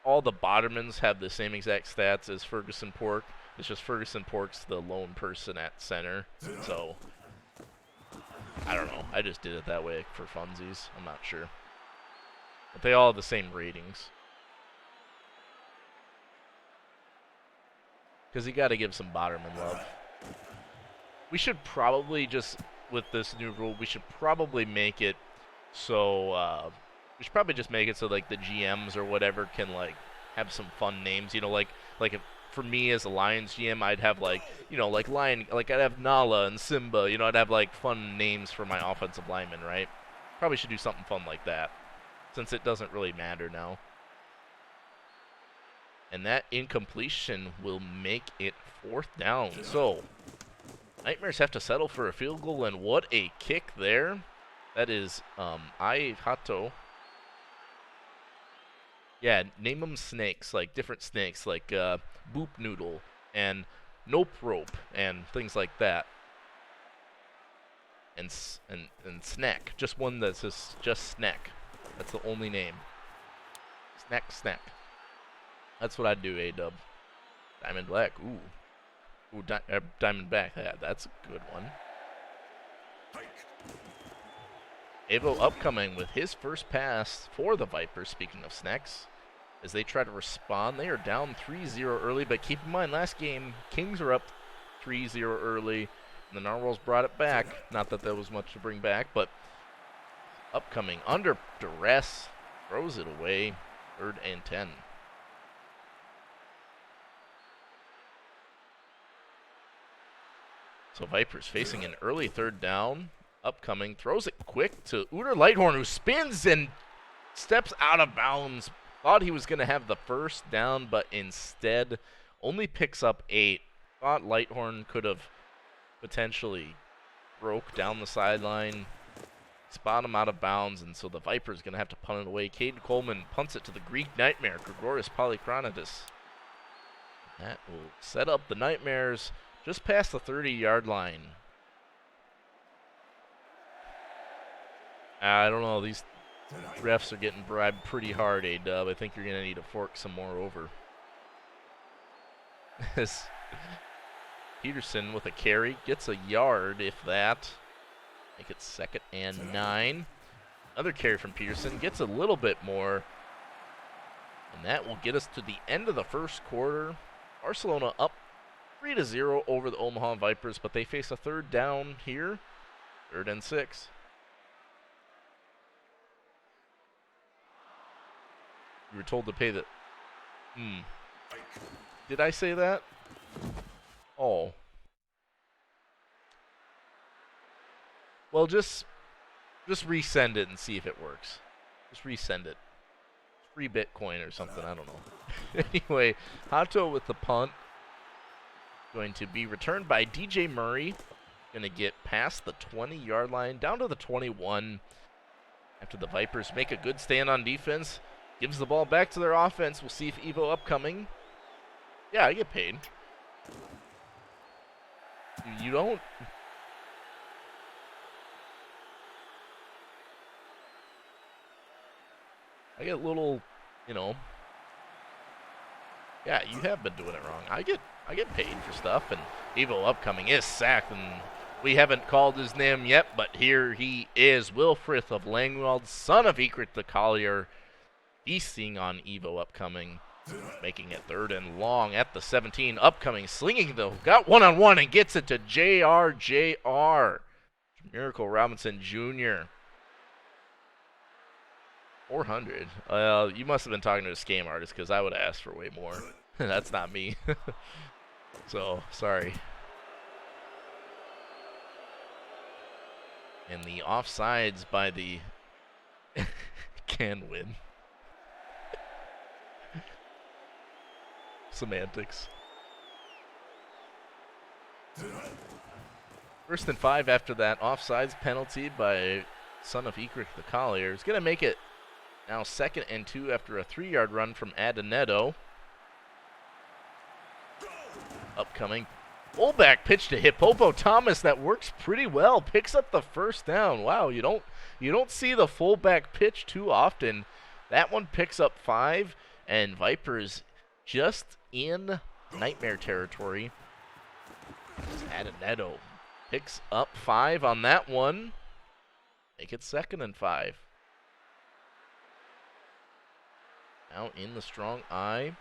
all the Bodermans have the same exact stats as Ferguson Pork. It's just Ferguson Pork's the lone person at center. So, I don't know. I just did it that way for funsies. I'm not sure. But they all have the same ratings. Because you got to give some Boderman love. We should probably just, with this new rule, we should probably make it so, we should probably just make it so, like, the GMs or whatever can, like, have some fun names. Like if for me as a Lions GM, I'd have like, you know, like I'd have Nala and Simba. You know, I'd have like fun names for my offensive linemen, right? Probably should do something fun like that, since it doesn't really matter now. And that incompletion will make it 4th down. So Nightmares have to settle for a field goal, and what a kick there. That is Ai Hato. Yeah, name them snakes, like different snakes, like Boop Noodle and Nope Rope and things like that. And Snack, just one that's just Snack. That's the only name. Snack. That's what I'd do, A-Dub. Diamond Black, ooh, Diamond Back, yeah, that's a good one. Avo upcoming with his first pass for the Vipers, speaking of snacks, as they try to respond. They are down 3-0 early, but keep in mind, last game, Kings are up 3-0 early, and the Narwhals brought it back. Not that there was much to bring back, but upcoming under duress, throws it away, 3rd and 10. So Vipers facing an early 3rd down. Upcoming, throws it quick to Uter Lighthorn, who spins and steps out of bounds. Thought he was going to have the 1st down, but instead only picks up 8. Thought Lighthorn could have potentially broke down the sideline, spot him out of bounds, and so the Vipers going to have to punt it away. Caden Coleman punts it to the Greek Nightmare, Gregorius Polychronidis. That will set up the Nightmares just past the 30-yard line. I don't know. These refs are getting bribed pretty hard, A-Dub. I think you're going to need to fork some more over. As Peterson with a carry gets a yard, if that. Make it 2nd and 9. Another carry from Peterson gets a little bit more. And that will get us to the end of the 1st quarter. Barcelona up 3-0 over the Omaha Vipers, but they face a 3rd down here. 3rd and 6. You were told to pay the... Did I say that? Oh. Well, just resend it and see if it works. Just resend it. Free Bitcoin or something, I don't know. Anyway, Hato with the punt. Going to be returned by DJ Murray. Going to get past the 20-yard line, down to the 21. After the Vipers make a good stand on defense. Gives the ball back to their offense. We'll see if Evo upcoming. Yeah, I get paid. You don't? I get a little, you know. Yeah, you have been doing it wrong. I get paid for stuff, and Evo upcoming is sacked, and we haven't called his name yet, but here he is, Wilfrith of Langwald, son of Ekrit the Collier. Feasting on Evo upcoming, making it 3rd and long at the 17. Upcoming, slinging though, got one-on-one and gets it to JR. Miracle Robinson Jr. 400. You must have been talking to a scam artist, because I would have asked for way more. That's not me. So, sorry. And the offsides by the can win. Semantics. 1st and 5 after that offsides penalty by son of Ekrik the Collier. Is going to make it now 2nd and 2 after a 3-yard run from Adoneto. Upcoming fullback pitch to Hippopo Thomas that works pretty well. Picks up the 1st down. Wow, you don't see the fullback pitch too often. That one picks up 5, and Vipers just in nightmare territory. Adoneto picks up 5 on that one. Make it 2nd and 5. Now in the strong eye.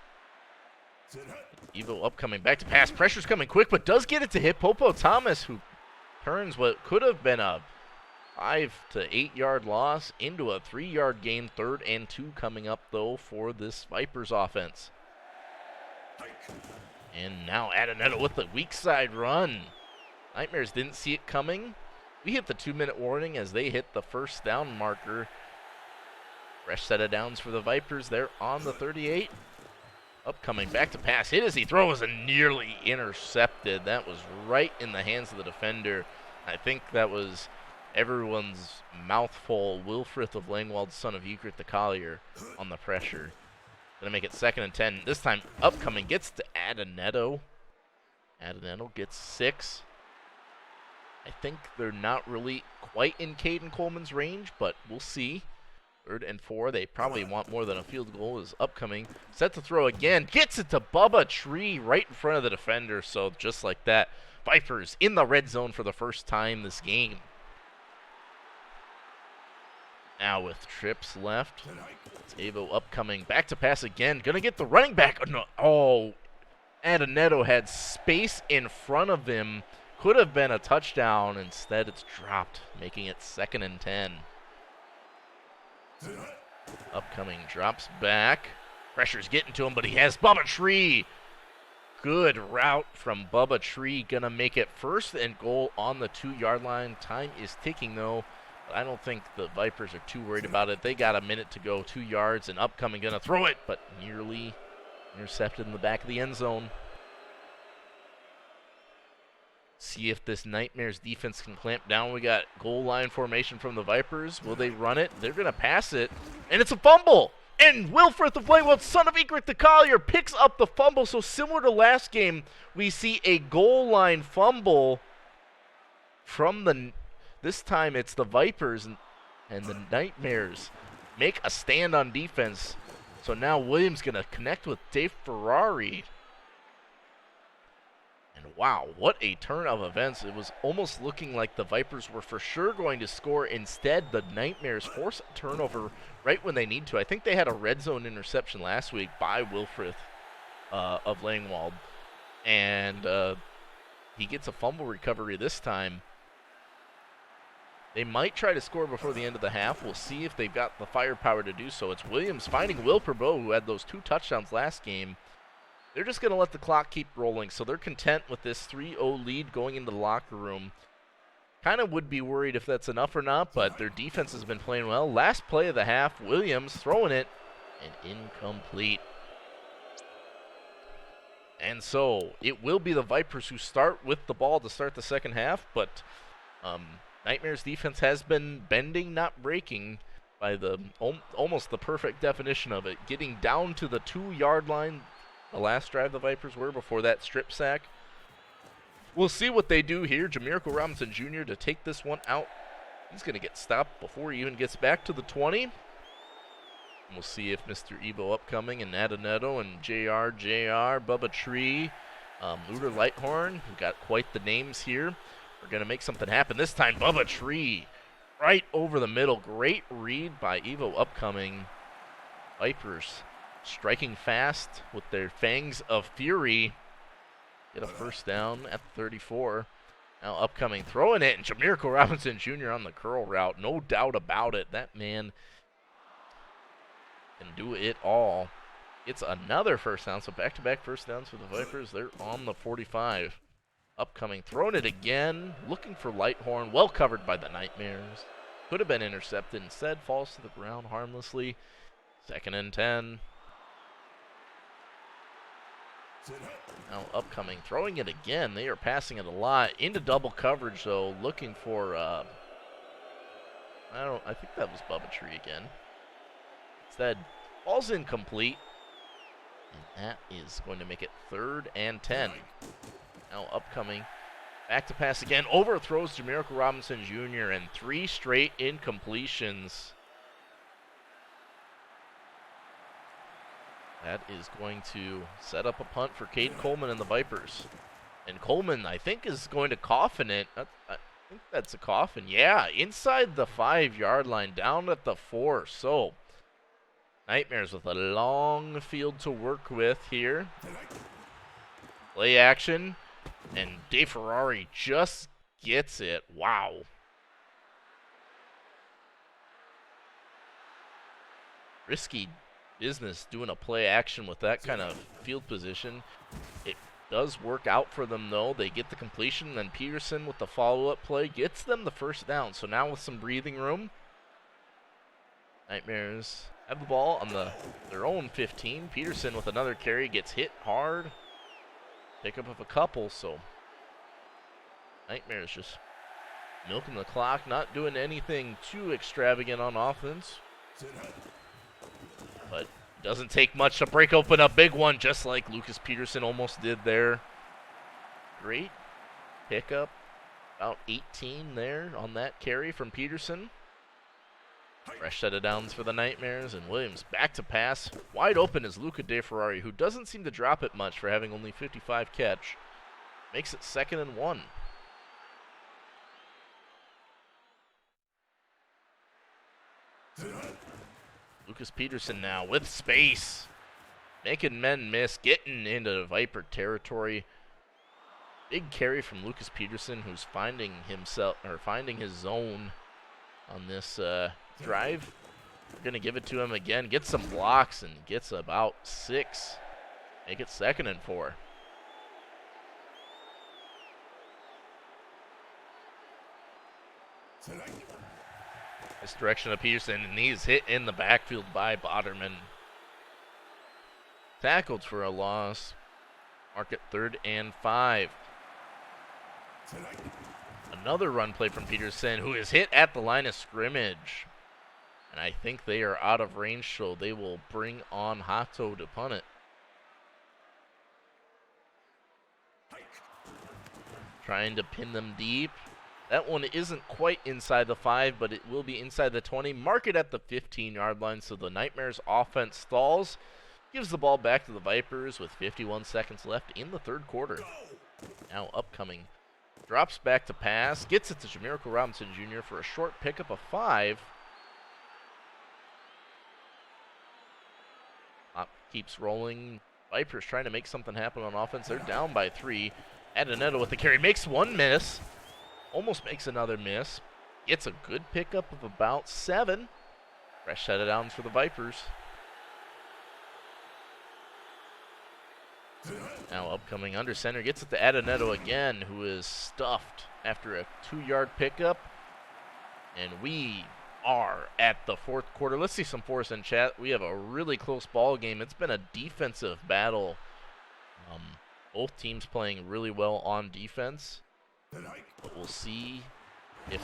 Evo upcoming, back to pass. Pressure's coming quick, but does get it to Hippopo Thomas, who turns what could have been a 5 to 8 yard loss into a 3-yard gain. 3rd and 2 coming up, though, for this Vipers offense. And now Adenetto with the weak side run. Nightmares didn't see it coming. We hit the 2-minute warning as they hit the first down marker. Fresh set of downs for the Vipers. They're on the 38. Upcoming back to pass. Hit as he throws and nearly intercepted. That was right in the hands of the defender. I think that was everyone's mouthful. Wilfrith of Langwald, son of Egret the Collier, on the pressure. Gonna make it 2nd and 10. This time, Upcoming gets to Adenetto. Adenetto gets 6. I think they're not really quite in Caden Coleman's range, but we'll see. 3rd and 4. They probably want more than a field goal. Is Upcoming set to throw again. Gets it to Bubba Tree right in front of the defender. So just like that, Vipers in the red zone for the first time this game. Now with trips left, Tavo Upcoming back to pass again. Gonna get the running back. Oh, no. Oh, Adenetto had space in front of him. Could have been a touchdown. Instead, it's dropped, making it 2nd and 10. Upcoming drops back. Pressure's getting to him, but he has Bubba Tree. Good route from Bubba Tree. Gonna make it 1st and goal on the 2-yard line. Time is ticking, though. I don't think the Vipers are too worried about it. They got a minute to go, 2 yards, and Upcoming gonna throw it, but nearly intercepted in the back of the end zone. See if this Nightmares defense can clamp down. We got goal line formation from the Vipers. Will they run it? They're gonna pass it, and it's a fumble. And Wilfrith of Langwald, son of Egret the Collier, picks up the fumble. So similar to last game, we see a goal line fumble from the. This time it's the Vipers and the Nightmares make a stand on defense. So now Williams going to connect with Dave Ferrari. And wow, what a turn of events. It was almost looking like the Vipers were for sure going to score. Instead, the Nightmares force a turnover right when they need to. I think they had a red zone interception last week by Wilfrith of Langwald. And he gets a fumble recovery this time. They might try to score before the end of the half. We'll see if they've got the firepower to do so. It's Williams finding Will Perbeau, who had those 2 touchdowns last game. They're just going to let the clock keep rolling, so they're content with this 3-0 lead going into the locker room. Kind of would be worried if that's enough or not, but their defense has been playing well. Last play of the half, Williams throwing it, and incomplete. And so it will be the Vipers who start with the ball to start the second half, but Nightmares defense has been bending, not breaking, by the almost the perfect definition of it. Getting down to the 2-yard line, the last drive the Vipers were before that strip sack. We'll see what they do here. Jamirico Robinson Jr. to take this one out. He's going to get stopped before he even gets back to the 20. And we'll see if Mr. Evo Upcoming and Adenetto and JR, Bubba Tree, Luder Lighthorn, who got quite the names here, are going to make something happen. This time, Bubba Tree right over the middle. Great read by Evo Upcoming. Vipers striking fast with their fangs of fury. Get a first down at the 34. Now Upcoming throwing it, and Jamirico Robinson Jr. on the curl route. No doubt about it. That man can do it all. It's another first down, so back-to-back first downs for the Vipers. They're on the 45. Upcoming, throwing it again, looking for Lighthorn, well covered by the Nightmares. Could have been intercepted, instead falls to the ground harmlessly. 2nd and 10. Now Upcoming, throwing it again. They are passing it a lot into double coverage, though, looking for I think that was Bubba Tree again. Instead, falls incomplete. And that is going to make it 3rd and 10. Now Upcoming, back to pass again, overthrows Jamirico Robinson Jr. and 3 straight incompletions. That is going to set up a punt for Cade Coleman and the Vipers. And Coleman, I think, is going to coffin it. I think that's a coffin. Yeah, inside the 5-yard line, down at the 4. So, Nightmares with a long field to work with here. Play action. And Dave Ferrari just gets it. Wow. Risky business doing a play action with that kind of field position. does work out for them, though. They get the completion, and then Peterson with the follow-up play gets them the first down. So now with some breathing room, Nightmares have the ball on their own 15. Peterson with another carry gets hit hard. Pickup of a couple, so Nightmares just milking the clock, not doing anything too extravagant on offense. But doesn't take much to break open a big one, just like Lucas Peterson almost did there. Great pickup, about 18 there on that carry from Peterson. Fresh set of downs for the Nightmares, and Williams back to pass. Wide open is Luca DeFerrari, who doesn't seem to drop it much for having only 55 catch. Makes it 2nd and 1. Lucas Peterson now with space, making men miss, getting into Viper territory. Big carry from Lucas Peterson, who's finding his zone on this drive. We're gonna give it to him again. Gets some blocks and gets about 6. Make it 2nd and 4. This direction of Peterson, and he's hit in the backfield by Boderman. Tackled for a loss. Mark it 3rd and 5. Another run play from Peterson, who is hit at the line of scrimmage. And I think they are out of range, so they will bring on Hato to punt it. Trying to pin them deep. That one isn't quite inside the 5, but it will be inside the 20. Mark it at the 15-yard line, so the Nightmares offense stalls. Gives the ball back to the Vipers with 51 seconds left in the 3rd quarter. Now upcoming. Drops back to pass. Gets it to Jamirico Robinson Jr. for a short pickup of 5. Clock keeps rolling. Vipers trying to make something happen on offense. They're down by 3. Adanetto with the carry. Makes one miss. Almost makes another miss. Gets a good pickup of about 7. Fresh set of downs for the Vipers. Now upcoming under center. Gets it to Adanetto again, who is stuffed after a 2-yard pickup. And we are at the 4th quarter. Let's see some for us in chat. We have a really close ball game. It's been a defensive battle. Both teams playing really well on defense. But we'll see if,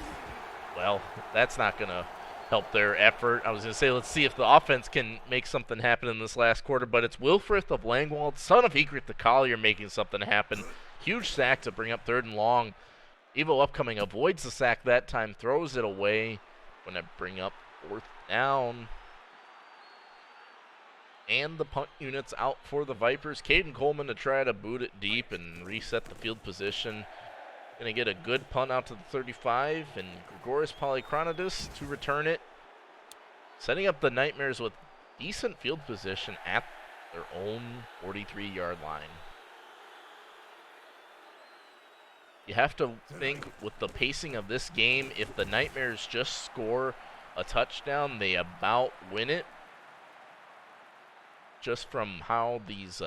well, that's not going to help their effort. I was going to say, let's see if the offense can make something happen in this last quarter, but it's Wilfrith of Langwald, son of Egret the Collier, making something happen. Huge sack to bring up 3rd and long. Evo upcoming avoids the sack that time, throws it away. Going to bring up 4th down. And the punt unit's out for the Vipers. Caden Coleman to try to boot it deep and reset the field position. Going to get a good punt out to the 35, and Grigoris Polychronidis to return it. Setting up the Nightmares with decent field position at their own 43-yard line. You have to think with the pacing of this game, if the Nightmares just score a touchdown, they about win it. Just from how these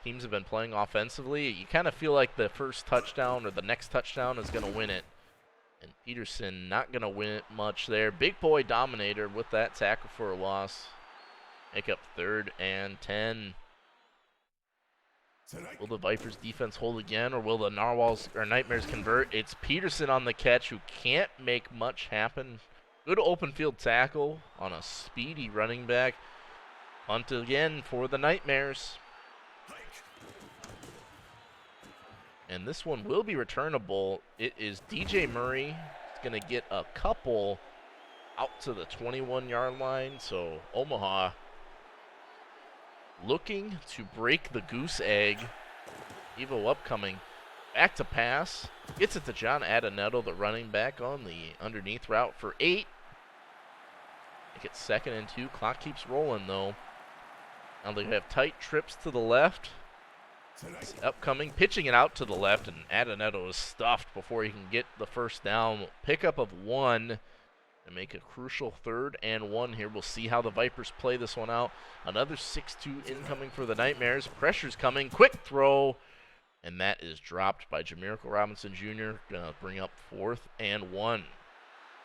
teams have been playing offensively, you kind of feel like the first touchdown or the next touchdown is going to win it. And Peterson not going to win it much there. Big boy dominator with that tackle for a loss. Make up 3rd and 10. Will the Vipers defense hold again, or will the Narwhals or Nightmares convert? It's Peterson on the catch, who can't make much happen. Good open field tackle on a speedy running back. Punt again for the Nightmares. And this one will be returnable. It is DJ Murray. He's going to get a couple out to the 21-yard line. So Omaha looking to break the goose egg. Evo upcoming. Back to pass. Gets it to John Adanetto, the running back, on the underneath route for 8. Make it 2nd and 2. Clock keeps rolling, though. Now they have tight trips to the left. Upcoming, pitching it out to the left, and Adanetto is stuffed before he can get the first down. Pickup of 1 and make a crucial 3rd and 1 here. We'll see how the Vipers play this one out. Another 6-2 incoming for the Nightmares. Pressure's coming. Quick throw. And that is dropped by Jamirical Robinson Jr. Gonna bring up 4th and 1.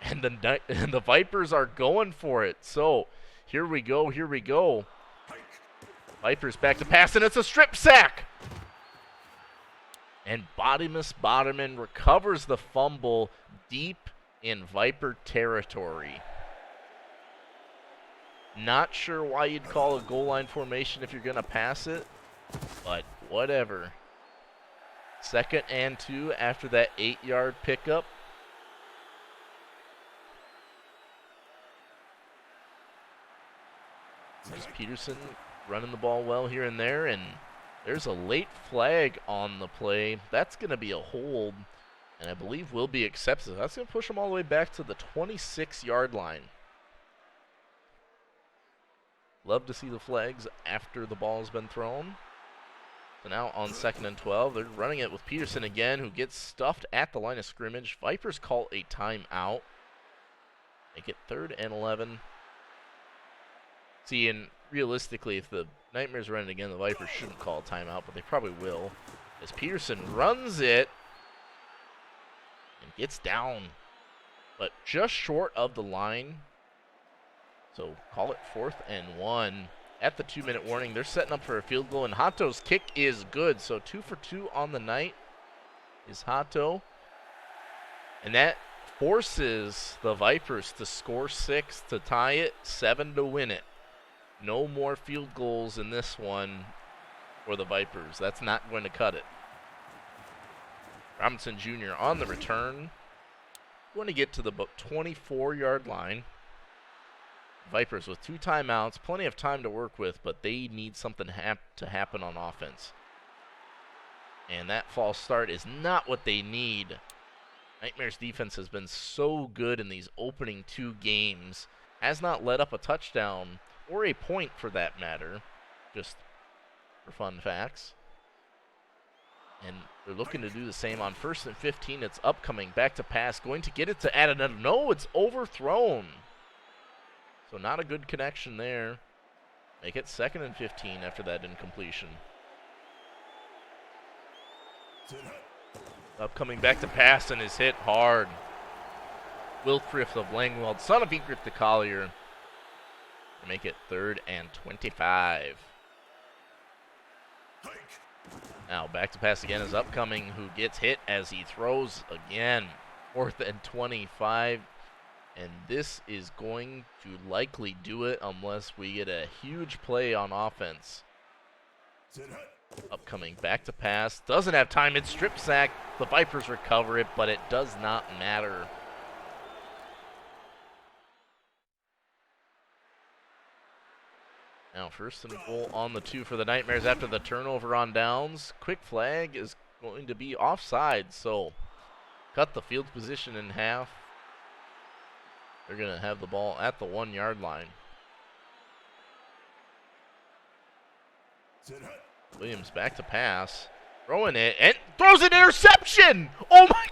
And the Vipers are going for it. So here we go. Vipers back to pass, and it's a strip sack. And Bodymus Boderman recovers the fumble deep in Viper territory. Not sure why you'd call a goal line formation if you're going to pass it, but whatever. 2nd and 2 after that 8-yard pickup. There's Peterson running the ball well here and there, and there's a late flag on the play. That's going to be a hold, and I believe will be accepted. That's going to push them all the way back to the 26-yard line. Love to see the flags after the ball has been thrown. So now on 2nd and 12, they're running it with Peterson again, who gets stuffed at the line of scrimmage. Vipers call a timeout. Make it 3rd and 11. See, and realistically, if the Nightmares run it again, the Vipers shouldn't call a timeout, but they probably will. As Peterson runs it and gets down, but just short of the line. So call it 4th and 1. At the 2-minute warning, they're setting up for a field goal, and Hato's kick is good. So 2 for 2 on the night is Hato. And that forces the Vipers to score 6 to tie it, 7 to win it. No more field goals in this one for the Vipers. That's not going to cut it. Robinson Jr. on the return. Going to get to the 24-yard line. Vipers with 2 timeouts, plenty of time to work with, but they need something to happen on offense. And that false start is not what they need. Nightmares defense has been so good in these opening 2 games. Has not let up a touchdown, or a point for that matter, just for fun facts. And they're looking to do the same on 1st and 15. It's upcoming, back to pass, going to get it to add another. No, it's overthrown. So not a good connection there. Make it 2nd and 15 after that incompletion. Upcoming back to pass and is hit hard. Wilfrith of Langweld, son of Ingrid the Collier. Make it 3rd and 25. Now back to pass again is upcoming, who gets hit as he throws again. 4th and 25. And this is going to likely do it unless we get a huge play on offense. Upcoming back to pass. Doesn't have time. It's strip sack. The Vipers recover it, but it does not matter. Now 1st and goal on the 2 for the Nightmares after the turnover on downs. Quick flag is going to be offside, so cut the field position in half. They're going to have the ball at the 1-yard line. Williams back to pass. Throwing it, and throws an interception! Oh my,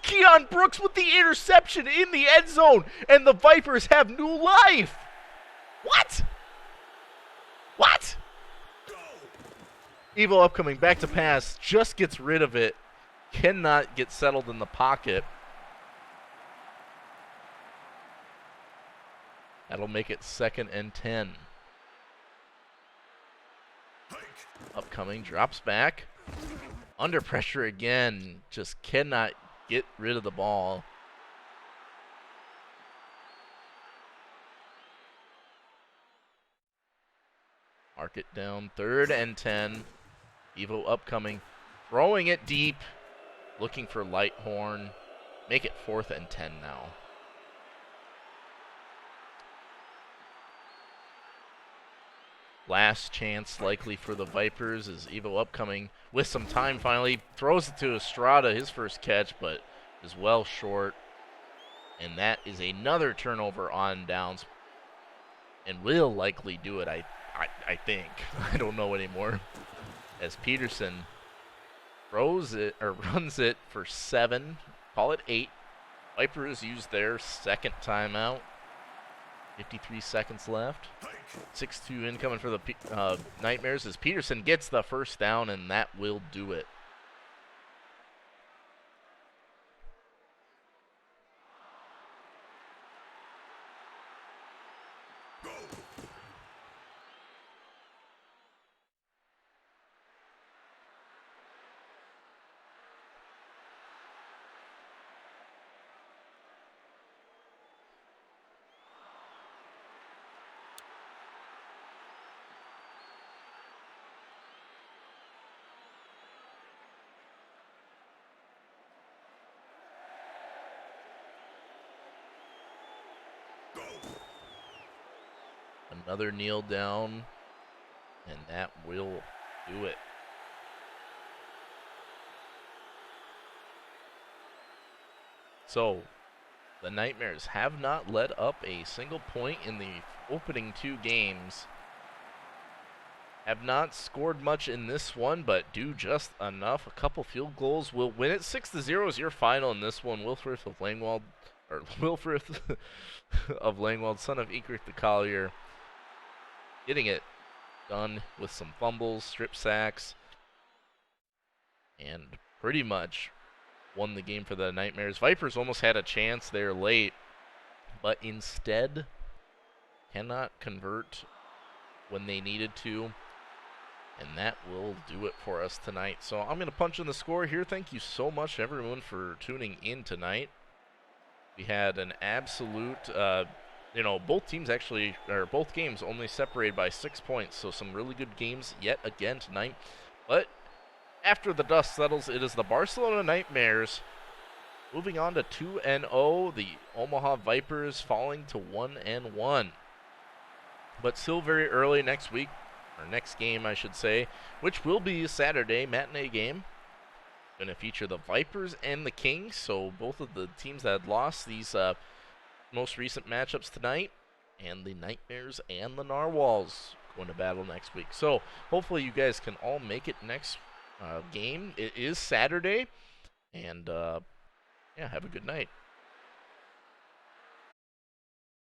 Keon Brooks with the interception in the end zone, and the Vipers have new life! What? What? Evo upcoming, back to pass, just gets rid of it. Cannot get settled in the pocket. That'll make it 2nd and 10. Upcoming, drops back. Under pressure again, just cannot get rid of the ball. Mark it down, 3rd and 10. Evo upcoming, throwing it deep, looking for Lighthorn. Make it 4th and 10 now. Last chance likely for the Vipers is Evo upcoming with some time finally. Throws it to Estrada, his first catch, but is well short. And that is another turnover on downs. And will likely do it, I think. I don't know anymore. As Peterson throws it, or runs it for 7. Call it 8. Vipers use their 2nd timeout. 53 seconds left. 6-2 incoming for the Nightmares as Peterson gets the 1st down, and that will do it. Another kneel down, and that will do it. So, the Nightmares have not let up a single point in the opening 2 games. Have not scored much in this one, but do just enough. A couple field goals will win it. 6-0 is your final in this one. Wilfrith of Langwald, or Wilfrith of Langwald, son of Ekrith the Collier, getting it done with some fumbles, strip sacks, and pretty much won the game for the Nightmares. Vipers almost had a chance there late, but instead cannot convert when they needed to. And that will do it for us tonight. So I'm going to punch in the score here. Thank you so much, everyone, for tuning in tonight. We had an absolute, both teams actually, or both games only separated by 6 points. So some really good games yet again tonight. But after the dust settles, it is the Barcelona Nightmares moving on to 2-0. The Omaha Vipers falling to 1-1. But still very early next week. Our next game, I should say, which will be a Saturday matinee game. Going to feature the Vipers and the Kings, so both of the teams that had lost these most recent matchups tonight, and the Nightmares and the Narwhals going to battle next week. So hopefully you guys can all make it next game. It is Saturday, and yeah, have a good night.